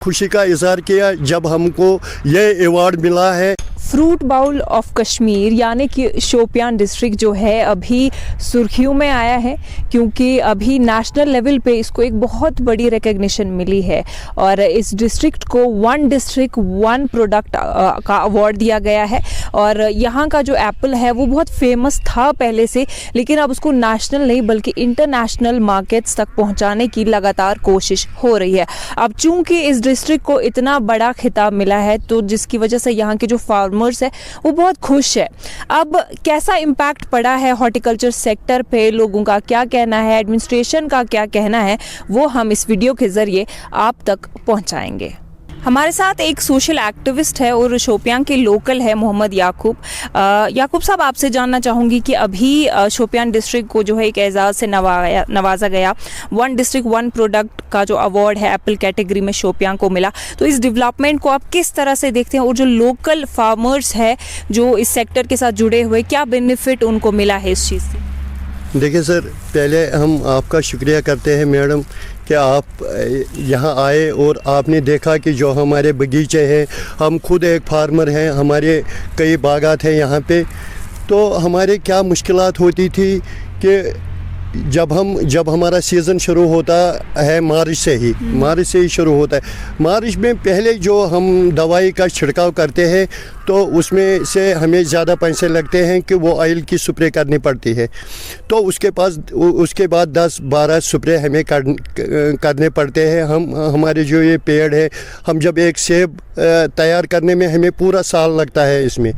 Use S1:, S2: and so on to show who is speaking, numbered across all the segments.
S1: खुशी का इजहार किया जब हमको ये अवार्ड मिला है।
S2: फ्रूट बाउल ऑफ कश्मीर यानी कि शोपियान डिस्ट्रिक्ट जो है अभी सुर्खियों में आया है, क्योंकि अभी नेशनल लेवल पे इसको एक बहुत बड़ी रिकग्निशन मिली है और इस डिस्ट्रिक्ट को वन डिस्ट्रिक्ट वन प्रोडक्ट का अवार्ड दिया गया है। और यहाँ का जो एप्पल है वो बहुत फेमस था पहले से, लेकिन अब उसको नेशनल नहीं बल्कि इंटरनेशनल मार्केट्स तक पहुँचाने की लगातार कोशिश हो रही है। अब चूँकि इस डिस्ट्रिक्ट को इतना बड़ा खिताब मिला है तो जिसकी वजह से यहाँ के जो फार्मर्स है वो बहुत खुश है। अब कैसा इम्पैक्ट पड़ा है हॉर्टिकल्चर सेक्टर पे, लोगों का क्या कहना है, एडमिनिस्ट्रेशन का क्या कहना है, वो हम इस वीडियो के जरिए आप तक पहुंचाएंगे। हमारे साथ एक सोशल एक्टिविस्ट है और शोपियान के लोकल है मोहम्मद याकूब। याकूब साहब, आपसे जानना चाहूँगी कि अभी शोपियान डिस्ट्रिक्ट को जो है एक एजाज़ से नवाजा गया, वन डिस्ट्रिक्ट वन प्रोडक्ट का जो अवार्ड है एप्पल कैटेगरी में शोपियान को मिला, तो इस डेवलपमेंट को आप किस तरह से देखते हैं और जो लोकल फार्मर्स है जो इस सेक्टर के साथ जुड़े हुए, क्या बेनिफिट उनको मिला है इस चीज़ से?
S1: देखिए सर, पहले हम आपका शुक्रिया करते हैं मैडम कि आप यहाँ आए और आपने देखा कि जो हमारे बगीचे हैं, हम खुद एक फार्मर हैं, हमारे कई बागात हैं यहाँ पे। तो हमारे क्या मुश्किलात होती थी कि जब हमारा सीज़न शुरू होता है मार्च से ही शुरू होता है। मार्च में पहले जो हम दवाई का छिड़काव करते हैं तो उसमें से हमें ज़्यादा पैसे लगते हैं कि वो ऑयल की स्प्रे करनी पड़ती है। तो उसके बाद 10-12 स्प्रे हमें करने पड़ते हैं। हमारे जो ये पेड़ है, हम जब एक सेब तैयार करने में हमें पूरा साल लगता है इसमें,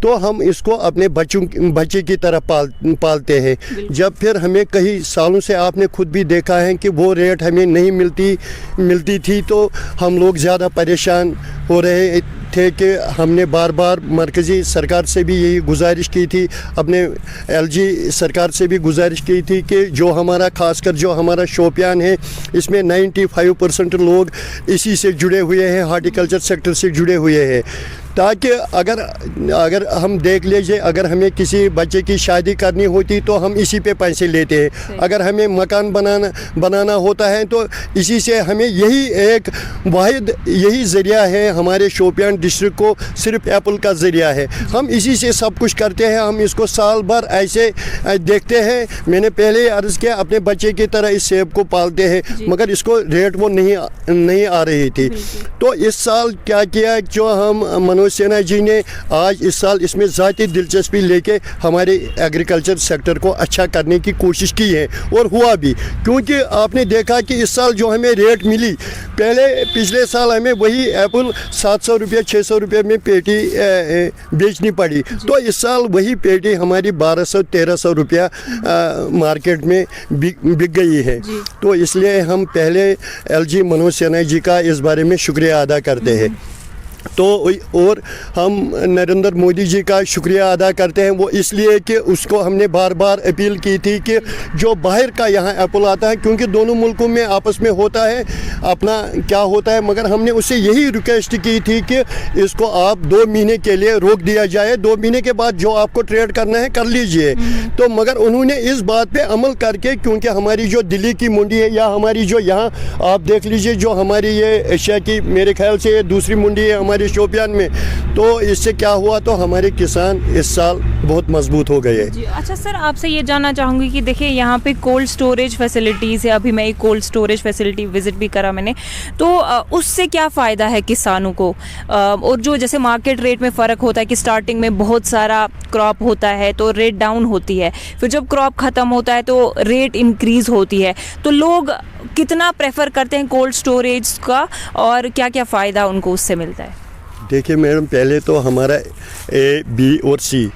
S1: तो हम इसको अपने बच्चे की तरह पालते हैं। जब फिर हमें कई सालों से आपने खुद भी देखा है कि वो रेट हमें नहीं मिलती थी, तो हम लोग ज़्यादा परेशान हो रहे थे कि हमने बार बार मरकज़ी सरकार से भी यही गुजारिश की थी, अपने LG सरकार से भी गुजारिश की थी कि जो हमारा खासकर जो हमारा शोपियान है इसमें 95% लोग इसी से जुड़े हुए हैं, हॉर्टिकल्चर सेक्टर से जुड़े हुए हैं, ताकि अगर हम देख लीजिए, अगर हमें किसी बच्चे की शादी करनी होती तो हम इसी पे पैसे लेते हैं, अगर हमें मकान बनाना होता है तो इसी से हमें यही ज़रिया है हमारे शोपियान डिस्ट्रिक्ट को, सिर्फ एप्पल का ज़रिया है। हम इसी से सब कुछ करते हैं, हम इसको साल भर ऐसे देखते हैं। मैंने पहले अर्ज़ किया, अपने बच्चे की तरह इस सेब को पालते हैं, मगर इसको रेट वो नहीं आ रही थी। तो इस साल क्या किया, जो हम मनोज सिन्हा जी ने आज इस साल इसमें ज़ाती दिलचस्पी लेके हमारे एग्रीकल्चर सेक्टर को अच्छा करने की कोशिश की है और हुआ भी, क्योंकि आपने देखा कि इस साल जो हमें रेट मिली, पिछले साल हमें वही एप्पल 700 रुपये 600 रुपये में पेटी बेचनी पड़ी, तो इस साल वही पेटी हमारी 1200-1300 रुपया मार्केट में बिक गई है। तो इसलिए हम पहले LG मनोज सिन्हा जी का इस बारे में शुक्रिया अदा करते हैं। तो और हम नरेंद्र मोदी जी का शुक्रिया अदा करते हैं, वो इसलिए कि उसको हमने बार बार अपील की थी कि जो बाहर का यहाँ एप्पल आता है, क्योंकि दोनों मुल्कों में आपस में होता है अपना क्या होता है, मगर हमने उससे यही रिक्वेस्ट की थी कि इसको आप 2 महीने के लिए रोक दिया जाए, 2 महीने के बाद जो आपको ट्रेड करना है कर लीजिए। तो मगर उन्होंने इस बात पे अमल करके, क्योंकि हमारी जो दिल्ली की मंडी है या हमारी जो यहाँ आप देख लीजिए, जो हमारी ये एशिया की मेरे ख्याल से ये दूसरी मंडी है हमारे शोपियान में, तो इससे क्या हुआ, तो हमारे किसान इस साल बहुत मजबूत हो गए जी।
S2: अच्छा सर, आपसे ये जानना चाहूँगी कि देखिए यहाँ पे कोल्ड स्टोरेज फैसिलिटीज़ है, अभी मैं एक कोल्ड स्टोरेज फैसिलिटी विजिट भी करा मैंने, तो उससे क्या फ़ायदा है किसानों को? और जो जैसे मार्केट रेट में फ़र्क होता है कि स्टार्टिंग में बहुत सारा क्रॉप होता है तो रेट डाउन होती है, फिर जब क्रॉप ख़त्म होता है तो रेट इंक्रीज़ होती है, तो लोग कितना प्रेफर करते हैं कोल्ड स्टोरेज का और क्या क्या फ़ायदा उनको उससे मिलता है?
S1: देखिए मैडम, पहले तो हमारा A, B और C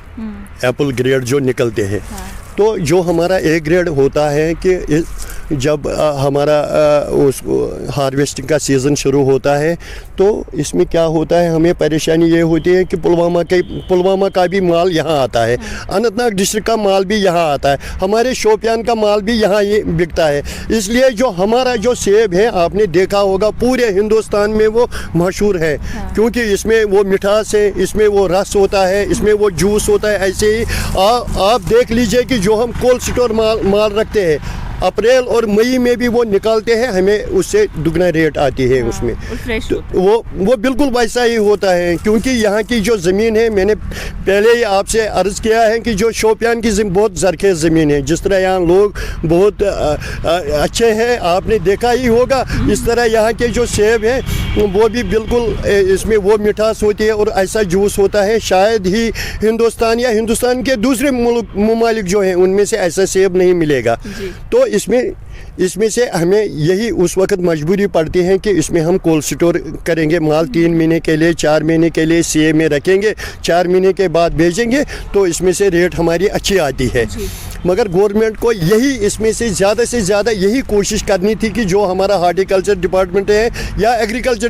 S1: एप्पल ग्रेड जो निकलते हैं, तो जो हमारा A ग्रेड होता है कि जब हमारा उस हार्वेस्टिंग का सीज़न शुरू होता है तो इसमें क्या होता है, हमें परेशानी ये होती है कि पुलवामा का भी माल यहाँ आता है, अनंतनाग डिस्ट्रिक्ट का माल भी यहाँ आता है, हमारे शोपियान का माल भी यहाँ ये बिकता है। इसलिए जो हमारा जो सेब है, आपने देखा होगा पूरे हिंदुस्तान में वो मशहूर है, क्योंकि इसमें वो मिठास है, इसमें वो रस होता है, इसमें वो जूस होता है। ऐसे ही आप देख लीजिए कि जो हम कोल्ड स्टोर माल रखते हैं, अप्रैल और मई में भी वो निकालते हैं, हमें उससे दुगना रेट आती है उसमें।
S2: फ्रेश
S1: तो वो बिल्कुल वैसा ही होता है, क्योंकि यहाँ की जो ज़मीन है, मैंने पहले ही आपसे अर्ज़ किया है कि जो शोपियान की बहुत ज़रख़ेज़ ज़मीन है, जिस तरह यहाँ लोग बहुत अच्छे हैं, आपने देखा ही होगा, इस तरह यहाँ के जो सेब हैं वो भी बिल्कुल इसमें वो मिठास होती है और ऐसा जूस होता है, शायद ही हिंदुस्तान या हिंदुस्तान के दूसरे ममालिक जो हैं उनमें से ऐसा सेब नहीं मिलेगा। तो इसमें से हमें यही उस वक्त मजबूरी पड़ती है कि इसमें हम कोल्ड स्टोर करेंगे, माल 3 महीने के लिए 4 महीने के लिए सीए में रखेंगे, 4 महीने के बाद भेजेंगे, तो इसमें से रेट हमारी अच्छी आती है। मगर गवर्नमेंट को यही इसमें से ज़्यादा यही कोशिश करनी थी कि जो हमारा हार्टिकल्चर डिपार्टमेंट है या एग्रीकल्चर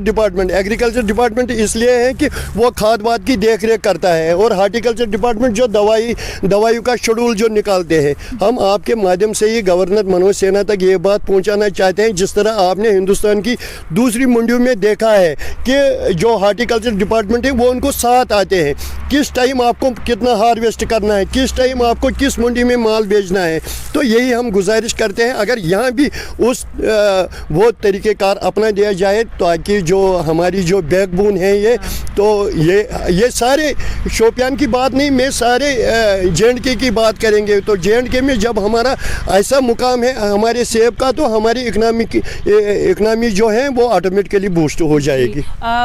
S1: डिपार्टमेंट इसलिए है कि वो खाद वाद की देख रेख करता है, और हार्टिकल्चर डिपार्टमेंट जो दवाइयों का शेड्यूल जो निकालते हैं, हम आपके माध्यम से ही गवर्नर मनोज सिन्हा तक ये बात पहुंचाना चाहते हैं, जिस तरह आपने हिंदुस्तान की दूसरी मंडियों में देखा है कि जो हार्टिकल्चर डिपार्टमेंट है वो उनको साथ आते हैं, किस टाइम आपको कितना हार्वेस्ट करना है, किस टाइम आपको किस मंडी में माल भेजना है। तो यही हम गुजारिश करते हैं, अगर यहाँ भी उस वो तरीक़ेकार अपना दिया जाए, ताकि जो हमारी जो बैकबोन है ये, तो ये सारे शोपियान की बात नहीं, मैं सारे JNK की बात करेंगे, तो JNK में जब हमारा ऐसा मुकाम है हमारे सेब का, तो हमारी इकनॉमी जो है वो ऑटोमेटिकली बूस्ट हो जाएगी।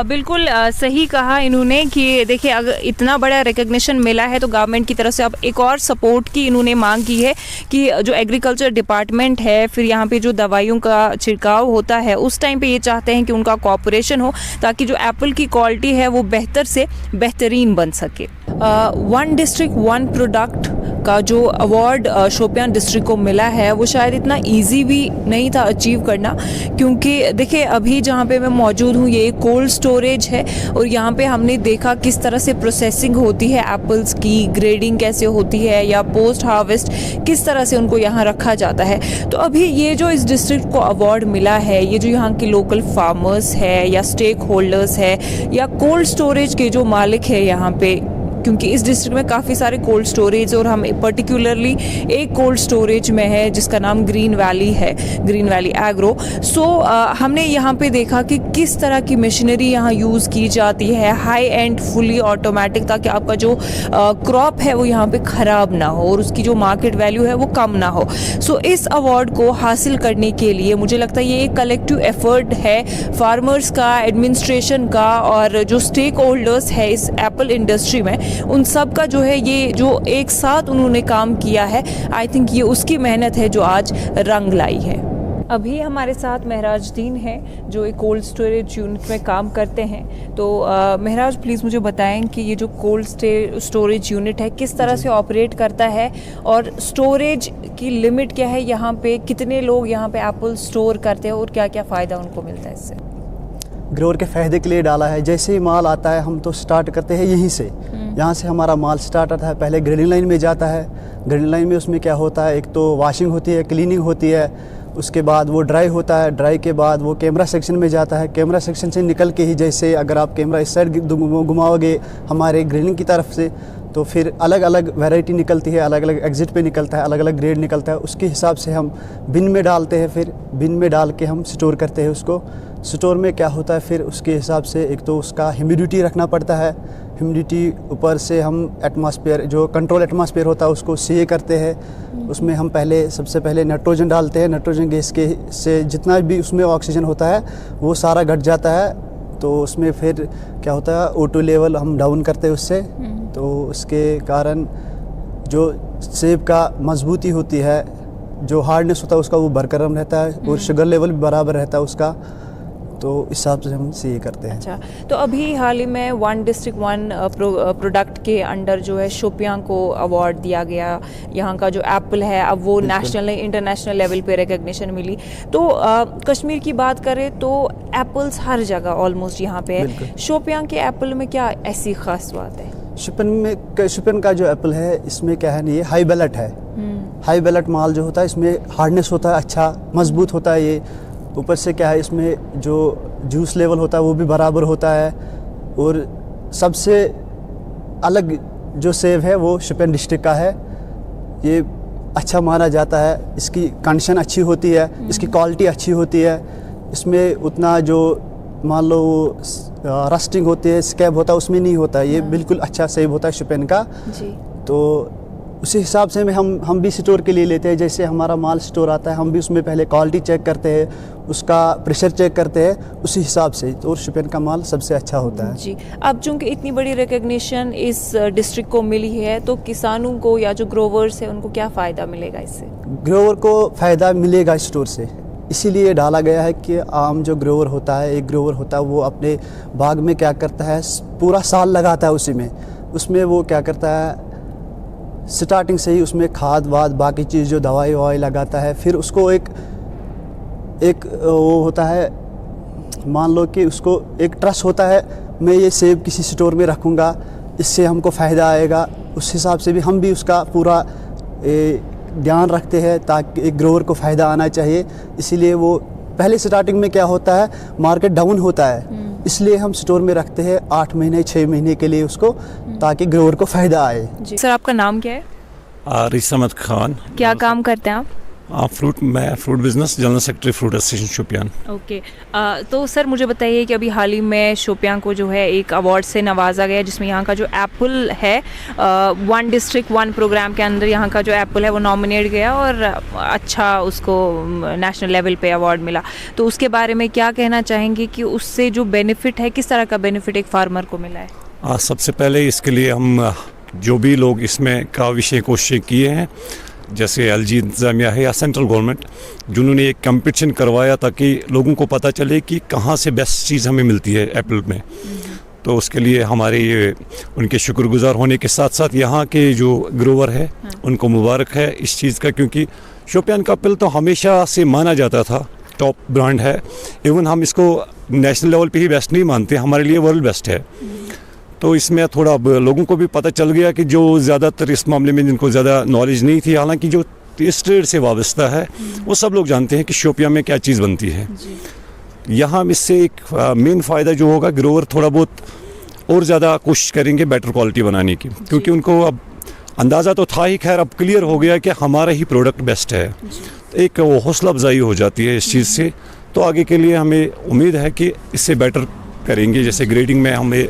S2: बिल्कुल सही कहा इन्होंने कि देखिए, अगर इतना बड़ा रिकग्निशन मिला है तो गवर्नमेंट की तरफ से अब एक और सपोर्ट की इन्होंने मांग की है कि जो एग्रीकल्चर डिपार्टमेंट है, फिर यहाँ पे जो दवाइयों का छिड़काव होता है, उस टाइम पे ये चाहते हैं कि उनका कोऑपरेशन हो, ताकि जो एप्पल की क्वालिटी है वो बेहतर से बेहतरीन बन सके। वन डिस्ट्रिक्ट वन प्रोडक्ट का जो अवार्ड शोपियान डिस्ट्रिक्ट को मिला है वो शायद इतना इजी भी नहीं था अचीव करना, क्योंकि देखिए अभी जहाँ पे मैं मौजूद हूँ ये कोल्ड स्टोरेज है, और यहाँ पे हमने देखा किस तरह से प्रोसेसिंग होती है एप्पल्स की, ग्रेडिंग कैसे होती है, या पोस्ट हार्वेस्ट किस तरह से उनको यहाँ रखा जाता है। तो अभी ये जो इस डिस्ट्रिक्ट को अवार्ड मिला है, ये जो यहाँ के लोकल फार्मर्स है या स्टेक होल्डर्स है या कोल्ड स्टोरेज के जो मालिक है यहाँ पे, क्योंकि इस डिस्ट्रिक्ट में काफ़ी सारे कोल्ड स्टोरेज, और हम पर्टिकुलरली एक कोल्ड स्टोरेज में है जिसका नाम ग्रीन वैली है, ग्रीन वैली एग्रो। सो हमने यहाँ पे देखा कि किस तरह की मशीनरी यहाँ यूज़ की जाती है, हाई एंड फुली ऑटोमेटिक, ताकि आपका जो क्रॉप है वो यहाँ पे ख़राब ना हो और उसकी जो मार्केट वैल्यू है वो कम ना हो। सो इस अवार्ड को हासिल करने के लिए मुझे लगता है ये एक कलेक्टिव एफर्ट है फार्मर्स का, एडमिनिस्ट्रेशन का, और जो स्टेक होल्डर्स है इस एप्पल इंडस्ट्री में, उन सब का जो है ये जो एक साथ उन्होंने काम किया है, आई थिंक ये उसकी मेहनत है जो आज रंग लाई है। अभी हमारे साथ महराजुद्दीन हैं जो एक कोल्ड स्टोरेज यूनिट में काम करते हैं। तो महराज प्लीज़ मुझे बताएं कि ये जो कोल्ड स्टोरेज यूनिट है किस तरह से ऑपरेट करता है, और स्टोरेज की लिमिट क्या है, यहाँ पे कितने लोग यहाँ पे एप्पल स्टोर करते हैं और क्या क्या फ़ायदा उनको मिलता है इससे?
S3: ग्रोअर के फ़ायदे के लिए डाला है। जैसे ही माल आता है हम तो स्टार्ट करते हैं यहीं से, यहाँ से हमारा माल स्टार्ट होता है, पहले ग्रेडिंग लाइन में जाता है। ग्रेडिंग लाइन में उसमें क्या होता है, एक तो वॉशिंग होती है, क्लीनिंग होती है, उसके बाद वो ड्राई होता है, ड्राई के बाद वो कैमरा सेक्शन में जाता है। कैमरा सेक्शन से निकल के ही, जैसे अगर आप कैमरा इस साइड घुमाओगे हमारे ग्रेडिंग की तरफ से, तो फिर अलग अलग वैरायटी निकलती है, अलग अलग एग्जिट पे निकलता है, अलग अलग ग्रेड निकलता है। उसके हिसाब से हम बिन में डालते हैं, फिर बिन में डाल के हम स्टोर करते हैं उसको। स्टोर में क्या होता है, फिर उसके हिसाब से एक तो उसका ह्यूमिडिटी रखना पड़ता है। ह्यूमिडिटी ऊपर से हम एटमॉस्फेयर, जो कंट्रोल एटमॉस्फेयर होता है उसको सीए करते हैं। उसमें हम सबसे पहले नाइट्रोजन डालते हैं। नाइट्रोजन गैस के से जितना भी उसमें ऑक्सीजन होता है वो सारा घट जाता है, तो उसमें फिर क्या होता है, O2 लेवल हम डाउन करते हैं उससे। तो उसके कारण जो सेब का मजबूती होती है, जो हार्डनेस होता है उसका वो बरकरार रहता है, और शुगर लेवल भी बराबर रहता है उसका। तो इस हिसाब से हम ये करते हैं।
S2: अच्छा, तो अभी हाल ही में वन डिस्ट्रिक्ट वन प्रोडक्ट के अंडर जो है शोपियां को अवार्ड दिया गया। यहाँ का जो एप्पल है अब वो नेशनल इंटरनेशनल लेवल पे रिकग्निशन मिली। तो कश्मीर की बात करें तो एप्पल्स हर जगह ऑलमोस्ट यहाँ पे है। शोपियां के एप्पल में क्या ऐसी खास बात है?
S3: शोपियान का जो एप्पल है इसमें क्या है, ये हाई बैलेट है। हाई बैलेट माल जो होता है इसमें हार्डनेस होता है, अच्छा मजबूत होता है ये। ऊपर से क्या है, इसमें जो जूस लेवल होता है वो भी बराबर होता है। और सबसे अलग जो सेब है वो शोपियान डिस्ट्रिक्ट का है। ये अच्छा माना जाता है, इसकी कंडीशन अच्छी होती है, इसकी क्वालिटी अच्छी होती है, इसमें उतना जो मान लो रस्टिंग होती है, स्कैब होता है, उसमें नहीं होता है। ये बिल्कुल अच्छा सेब होता है शोपियन का।
S2: जी।
S3: तो उसी हिसाब से हम भी स्टोर के लिए लेते हैं। जैसे हमारा माल स्टोर आता है, हम भी उसमें पहले क्वालिटी चेक करते हैं, उसका प्रेशर चेक करते हैं, उसी हिसाब से। तो शोपियन का माल सबसे अच्छा होता है।
S2: जी। अब चूंकि इतनी बड़ी रिकग्निशन इस डिस्ट्रिक्ट को मिली है, तो किसानों को या जो ग्रोवर्स है उनको क्या फ़ायदा मिलेगा इससे?
S3: ग्रोवर को फ़ायदा मिलेगा स्टोर से, इसीलिए डाला गया है कि आम जो ग्रोवर होता है, एक ग्रोवर होता है, वो अपने बाग में क्या करता है, पूरा साल लगाता है उसी में। उसमें वो क्या करता है, स्टार्टिंग से ही उसमें खाद वाद बाकी चीज़ जो दवाई ववाई लगाता है। फिर उसको एक वो होता है, मान लो कि उसको एक ट्रस्ट होता है, मैं ये सेब किसी स्टोर में रखूँगा, इससे हमको फ़ायदा आएगा। उस हिसाब से भी हम भी उसका पूरा ध्यान रखते हैं ताकि एक ग्रोवर को फ़ायदा आना चाहिए। इसीलिए वो पहले स्टार्टिंग में क्या होता है, मार्केट डाउन होता है, इसलिए हम स्टोर में रखते हैं 8 महीने 6 महीने के लिए उसको, ताकि ग्रोवर को फ़ायदा आए।
S2: सर, आपका नाम क्या है?
S4: रिसमत खान।
S2: क्या काम करते हैं आप?
S4: मैं fruit business general secretary fruit association Shopian.
S2: Okay. तो सर मुझे बताइए कि अभी हाल ही में शोपियान को जो है एक अवार्ड से नवाजा गया, जिसमें यहाँ का जो एप्पल है, वन डिस्ट्रिक्ट वन प्रोग्राम के अंदर यहाँ का जो एप्पल है वो नॉमिनेट गया और अच्छा उसको नेशनल लेवल पे अवार्ड मिला। तो उसके बारे में क्या कहना चाहेंगे कि उससे जो बेनिफिट है, किस तरह का बेनिफिट एक फार्मर को मिला है?
S4: सबसे पहले इसके लिए हम जो भी लोग इसमें का विषय कोशिश किए हैं, जैसे एलजी इंतज़ामिया है या सेंट्रल गवर्नमेंट, जिन्होंने एक कंपटीशन करवाया ताकि लोगों को पता चले कि कहाँ से बेस्ट चीज़ हमें मिलती है एप्पल में। तो उसके लिए हमारे ये उनके शुक्रगुजार होने के साथ साथ यहाँ के जो ग्रोवर है उनको मुबारक है इस चीज़ का, क्योंकि शोपियान का एप्पल तो हमेशा से माना जाता था टॉप ब्रांड है। इवन हम इसको नेशनल लेवल पे ही बेस्ट नहीं मानते, हमारे लिए वर्ल्ड बेस्ट है। तो इसमें थोड़ा लोगों को भी पता चल गया कि जो ज़्यादातर इस मामले में जिनको ज़्यादा नॉलेज नहीं थी, हालांकि जो इस ट्रेड से वाबस्ता है वो सब लोग जानते हैं कि शोपियां में क्या चीज़ बनती है। यहाँ इससे एक मेन फ़ायदा जो होगा, ग्रोवर थोड़ा बहुत और ज़्यादा कोशिश करेंगे बेटर क्वालिटी बनाने की, क्योंकि उनको अब अंदाज़ा तो था ही, खैर अब क्लियर हो गया कि हमारा ही प्रोडक्ट बेस्ट है। एक वो हौसला अफजाई हो जाती है इस चीज़ से। तो आगे के लिए हमें उम्मीद है कि इससे बेटर करेंगे। जैसे ग्रेडिंग में हमें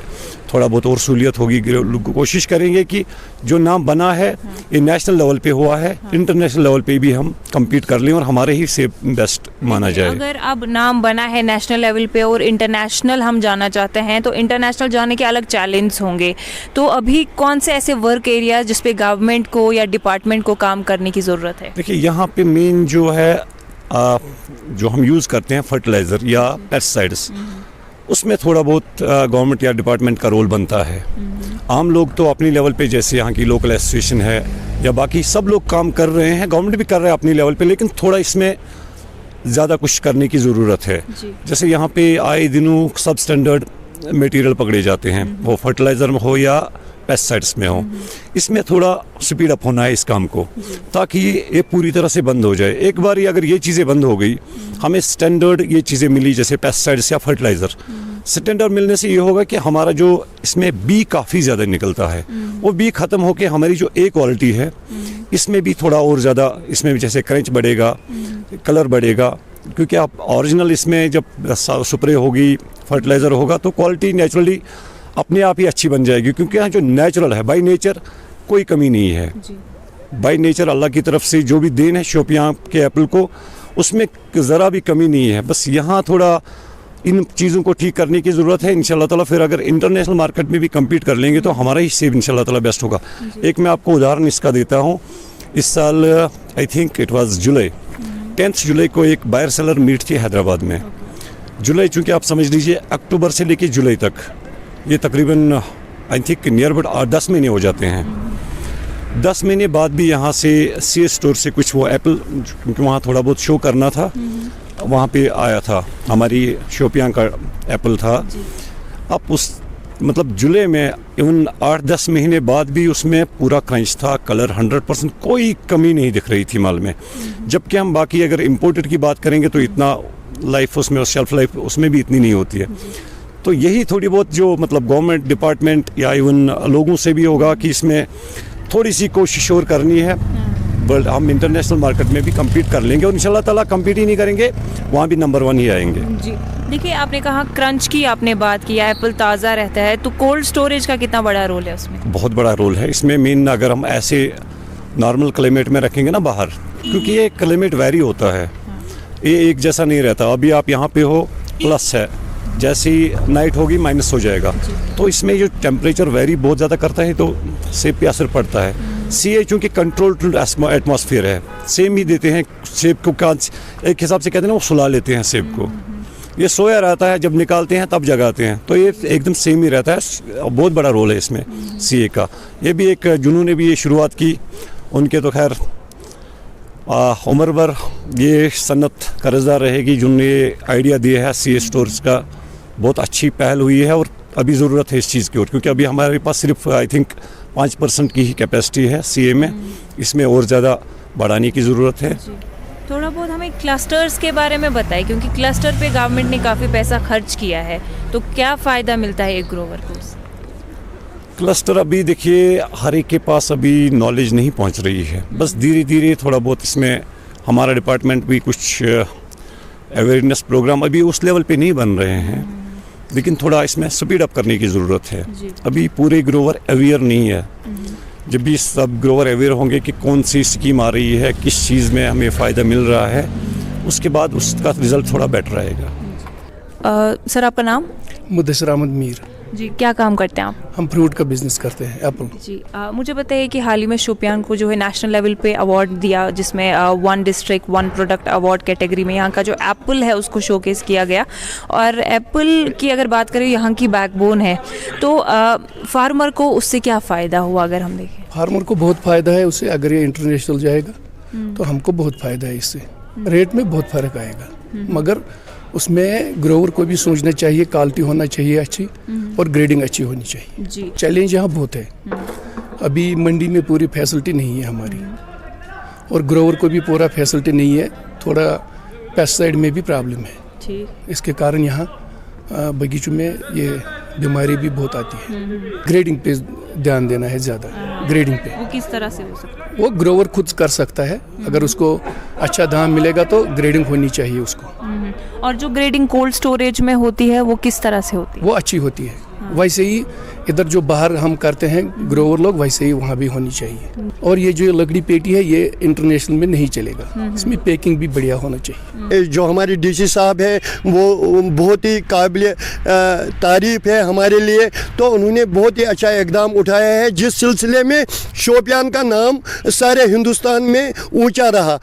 S4: थोड़ा बहुत और सहूलियत होगी, कोशिश करेंगे कि जो नाम बना है ये नेशनल लेवल पे हुआ है, इंटरनेशनल लेवल पे भी हम compete कर लें और हमारे ही से बेस्ट माना जाए।
S2: अगर अब नाम बना है नेशनल लेवल पे और इंटरनेशनल हम जाना चाहते हैं, तो इंटरनेशनल जाने के अलग चैलेंज होंगे। तो अभी कौन से ऐसे वर्क एरिया जिस पे गवर्नमेंट को या डिपार्टमेंट को काम करने की ज़रूरत है?
S4: देखिए, यहाँ पे मेन जो है जो हम यूज़ करते हैं फर्टिलाइज़र या पेस्टिसाइड्स, उसमें थोड़ा बहुत गवर्नमेंट या डिपार्टमेंट का रोल बनता है। आम लोग तो अपनी लेवल पे, जैसे यहाँ की लोकल एसोसिएशन है या बाकी सब लोग काम कर रहे हैं, गवर्नमेंट भी कर रहा है अपनी लेवल पे, लेकिन थोड़ा इसमें ज़्यादा कुछ करने की ज़रूरत है। जैसे यहाँ पे आए दिनों सब स्टैंडर्ड मटेरियल पकड़े जाते हैं, वो फर्टिलाइज़र में हो या पेस्टिसाइड्स में हो, इसमें थोड़ा स्पीड अप होना है इस काम को, ताकि ये पूरी तरह से बंद हो जाए। एक बार अगर ये चीज़ें बंद हो गई, हमें स्टैंडर्ड ये चीज़ें मिली जैसे पेस्टिसाइड्स या फर्टिलाइज़र, स्टैंडर्ड मिलने से ये होगा कि हमारा जो इसमें बी काफ़ी ज़्यादा निकलता है, वो बी ख़त्म होकर हमारी जो ए क्वालिटी है इसमें भी थोड़ा और ज़्यादा, इसमें भी जैसे क्रंच बढ़ेगा, कलर बढ़ेगा, क्योंकि आप ओरिजिनल इसमें जब स्प्रे होगी, फर्टिलाइज़र होगा, तो क्वालिटी नेचुरली अपने आप ही अच्छी बन जाएगी, क्योंकि यहाँ जो नेचुरल है, बाई नेचर कोई कमी नहीं है। बाई नेचर अल्लाह की तरफ से जो भी देन है शोपियां के एप्पल को, उसमें ज़रा भी कमी नहीं है। बस यहाँ थोड़ा इन चीज़ों को ठीक करने की ज़रूरत है। इंशाल्लाह ताला फिर अगर इंटरनेशनल मार्केट में भी कम्पीट कर लेंगे तो हमारा ही सेब इंशाल्लाह ताला बेस्ट होगा। एक मैं आपको उदाहरण इसका देता हूँ। इस साल आई थिंक इट वाज जुलाई, 10 जुलाई को एक बायर सेलर मीट थी हैदराबाद में। जुलाई, चूँकि आप समझ लीजिए अक्टूबर से लेकर जुलाई तक, ये तकरीबन आई थिंक नियर अबाउट 10 महीने हो जाते हैं। 10 महीने बाद भी यहाँ से सी स्टोर से कुछ वो एप्पल, क्योंकि वहाँ थोड़ा बहुत शो करना था, वहाँ पे आया था, हमारी शोपियां का एप्पल था। अब उस मतलब जुलाई में इवन 8-10 महीने बाद भी उसमें पूरा क्रंच था, कलर 100%, कोई कमी नहीं दिख रही थी माल में। जबकि हम बाकी अगर इम्पोर्टेड की बात करेंगे तो इतना लाइफ उसमें, शेल्फ लाइफ उसमें भी इतनी नहीं होती है। तो यही थोड़ी बहुत जो मतलब गवर्नमेंट डिपार्टमेंट या इवन लोगों से भी होगा कि इसमें थोड़ी सी कोशिश और करनी है। वर्ल्ड हम इंटरनेशनल मार्केट में भी कम्पीट कर लेंगे और इंशाल्लाह ताला कम्पीट ही नहीं करेंगे, वहाँ भी नंबर 1 ही आएंगे।
S2: जी देखिए, आपने कहा क्रंच की आपने बात की, एप्पल ताज़ा रहता है, तो कोल्ड स्टोरेज का कितना बड़ा रोल है उसमें?
S4: बहुत बड़ा रोल है इसमें। मेन अगर हम ऐसे नॉर्मल क्लाइमेट में रखेंगे ना बाहर, क्योंकि ये क्लाइमेट वेरी होता है, ये एक जैसा नहीं रहता। अभी आप यहाँ पे हो प्लस है, जैसी नाइट होगी माइनस हो जाएगा, तो इसमें जो टेम्परेचर वेरी बहुत ज़्यादा करता है तो सेब पे असर पड़ता है। सीए चूँकि कंट्रोल्ड एटमॉस्फेयर है, सेम ही देते हैं सेब को, एक हिसाब से कहते हैं ना वो सुला लेते हैं सेब को, ये सोया रहता है, जब निकालते हैं तब जगाते हैं, तो ये एकदम सेम ही रहता है। बहुत बड़ा रोल है इसमें सीए का। ये भी एक जिन्होंने भी ये शुरुआत की उनके तो खैर उम्र भर ये सन्नत कर्जदार रहेगी जिन्होंने ये आइडिया दिया है सीए स्टोर्स का। बहुत अच्छी पहल हुई है और अभी ज़रूरत है इस चीज़ की ओर, क्योंकि अभी हमारे पास सिर्फ आई थिंक 5% की ही कैपेसिटी है सीए में, इसमें और ज़्यादा बढ़ाने की ज़रूरत है।
S2: थोड़ा बहुत हमें क्लस्टर्स के बारे में बताएं, क्योंकि क्लस्टर पे गवर्नमेंट ने काफ़ी पैसा खर्च किया है, तो क्या फ़ायदा मिलता है एक ग्रोवर को?
S4: क्लस्टर अभी देखिए हर एक के पास अभी नॉलेज नहीं पहुंच रही है, बस धीरे धीरे थोड़ा बहुत इसमें हमारा डिपार्टमेंट भी कुछ अवेयरनेस प्रोग्राम अभी उस लेवल पे नहीं बन रहे हैं, लेकिन थोड़ा इसमें स्पीड अप करने की ज़रूरत है। अभी पूरे ग्रोवर अवेयर नहीं है। जब भी सब ग्रोवर अवेयर होंगे कि कौन सी स्कीम आ रही है, किस चीज़ में हमें फ़ायदा मिल रहा है, उसके बाद उसका रिज़ल्ट थोड़ा बेटर आएगा।
S2: सर आपका नाम?
S5: मुदस्सिर अहमद मीर।
S2: जी, क्या काम करते हैं आप?
S5: हम फ्रूट का बिजनेस करते हैं, एप्पल।
S2: जी मुझे बताइए कि हाल ही में शोपियान को जो है नेशनल लेवल पे अवार्ड दिया, जिसमें 1 डिस्ट्रिक्ट 1 प्रोडक्ट अवार्ड कैटेगरी में यहाँ का जो एप्पल है उसको शोकेस किया गया। और एप्पल की अगर बात करें, यहाँ की बैकबोन है, तो फार्मर को उससे क्या फ़ायदा हुआ अगर हम देखें?
S5: फार्मर को बहुत फ़ायदा है उससे, अगर ये इंटरनेशनल जाएगा तो हमको बहुत फ़ायदा है इससे। रेट में बहुत फ़र्क आएगा, मगर उसमें ग्रोवर को भी सोचना चाहिए, क्वालिटी होना चाहिए अच्छी और ग्रेडिंग अच्छी होनी चाहिए।
S2: जी
S5: चैलेंज यहाँ बहुत है, अभी मंडी में पूरी फैसिलिटी नहीं है हमारी, और ग्रोवर को भी पूरा फैसिलिटी नहीं है, थोड़ा पेस्टिसाइड में भी प्रॉब्लम है।
S2: ठीक।
S5: इसके कारण यहाँ बगीचों में ये बीमारी भी बहुत आती है। ग्रेडिंग पे ध्यान देना है ज़्यादा, ग्रेडिंग पे।
S2: वो किस तरह से हो सकता है?
S5: वो ग्रोवर खुद कर सकता है, अगर उसको अच्छा दाम मिलेगा तो ग्रेडिंग होनी चाहिए उसको।
S2: और जो ग्रेडिंग कोल्ड स्टोरेज में होती है वो किस तरह से होती है?
S5: वो अच्छी होती है, वैसे ही इधर जो बाहर हम करते हैं ग्रोवर लोग, वैसे ही वहाँ भी होनी चाहिए। और ये जो लकड़ी पेटी है ये इंटरनेशनल में नहीं चलेगा, इसमें पैकिंग भी बढ़िया होना चाहिए।
S1: जो हमारी डीसी साहब है वो बहुत ही काबिल तारीफ है हमारे लिए, तो उन्होंने बहुत ही अच्छा इकदाम उठाया है, जिस सिलसिले में शोपियान का नाम सारे हिंदुस्तान में ऊंचा रहा।